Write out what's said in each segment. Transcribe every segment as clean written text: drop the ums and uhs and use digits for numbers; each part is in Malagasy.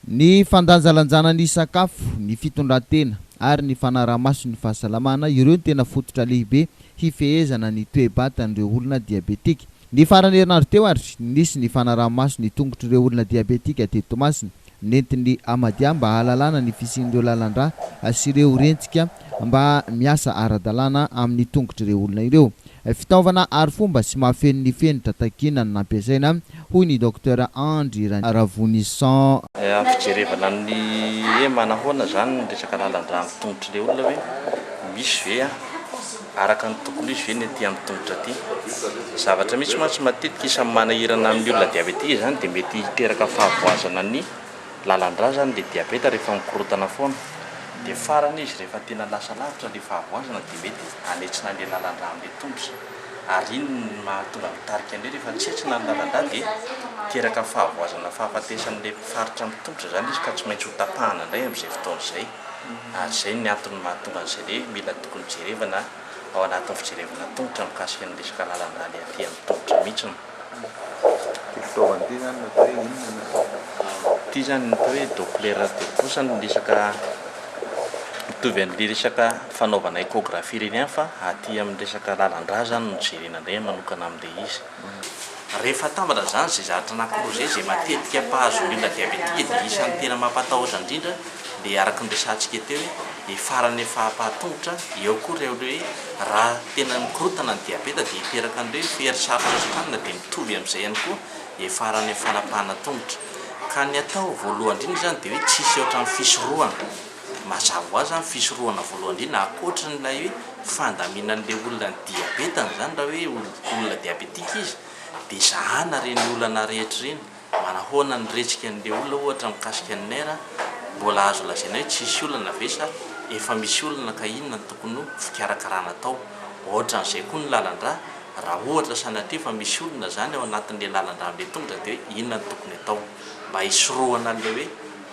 Ny fandanjalanjana ny sakafo, ny fitondran-tena ary ny fanaraha-maso ny fahasalamana ireo tena fototra lehibe hifehezana ny toe-batan'ireo olona diabetika. Ny farany herinandro teo ary nisy ny fanaraha-maso ny tongotr'ireo olona diabetika teto Toamasina, nentiny Amadia mba hahalalana ny fisian'ireo lalandra sy ireo rentsika mba miasa ara-dalàna amin'ny tongotr'ireo olona ireo. Fitaovana ary fomba sy mahafeno ny fenitra takina no nampiasaina hoy ny Dr Andry Ravonisan. Fijerevana ny hoe manahoana zany ny resaka lalandra amin'ny tongotr'ireo olona hoe misy ve araka ny tokony izy ve ny aty amin'ny tongotra aty. Zavatra misy mantsy matetika isan'ny manahirana amin'ny olona diabetika zany dia mety hiteraka fahavoazana ny lalandra zany le diabeta rehefa mikorotana foana. Dia farany izy rehefa tena lasa lavitra le fahavoazana dia mety hanetsina le lalandra amin'ny tongotra. Ary iny mahatonga mitarika an'ireo rehefa tsetsina ny lalandra dia teraka fahavoazana fahafatesan'ilay faritra amin'ny tongotra zany izy ka tsy maintsy ho tapahana indray amin'izay fotoana izay. Ary izay ny antony mahatonga an'izay le mila tokony jerevana ao anatin'ny fijerevana tongotra mikasika ny resaka lalandra le aty amin'ny tongotra mihitsy. Fitaovana ity zany natao hoe inona? Ity zany natao hoe Doppler de pouce ny resaka mitovy amin'ny resaka fanaovana échographie ireny ihany fa aty amin'ny resaka lalandra zany no jerena indray manokana amin'ilay izy. Rehefa tambatra zany izay zavatra anankiroa izay izay matetika mpahazon'ny olona diabetika dia isan'ny tena mampatahotra indrindra dia araka ny resantsika teo hoe farany fahapahatongotra eo koa ireo hoe raha tena mikorotana ny diabeta dia hiteraka an'ireo ferisarotra sokanina dia mitovy amin'izay ihany koa farany fanapahana tongotra. Ka ny atao voalohany indrindra zany dia hoe tsisy ohatran'ny fisorohana. Mazava ho azy zany fisorohana voalohany indrindra ankoatran'ilay hoe fandaminan'ilay olona ny diabeta zany raha hoe olona diabetika izy dia zahana reny olana rehetra reny manahoana ny retsika an'ilay olona ohatra mikasika ny nera mbola azo lazaina hoe tsisy olana ve sa efa misy olana ka inona ny tokony fikarakarana atao. Ohatra n'izay koa ny lalandra raha ohatra sanatria fa misy olana zany ao anatin'ilay lalandra amin'ilay tongotra dia inona ny tokony atao mba hisorohana an'ilay hoe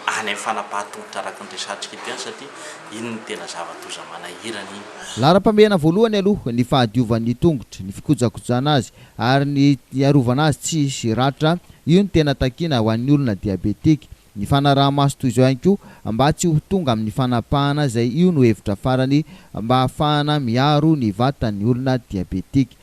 any amin'ny fanapahatongotra araka ny resantsika ity any satria iny ny tena zava-doza manahirana iny. Laharam-pahamehana voalohany aloha ny fahadiovan'ny tongotra, ny fikojakojana azy ary ny iarovana azy tsy hisy ratra, io ny tena takina ho an'ny olona diabetika. Ny fanaraha-maso toy izao ihany koa mba tsy ho tonga amin'ny fanapahana izay io no hevitra farany mba ahafahana miaro ny vatan'ny olona diabetika.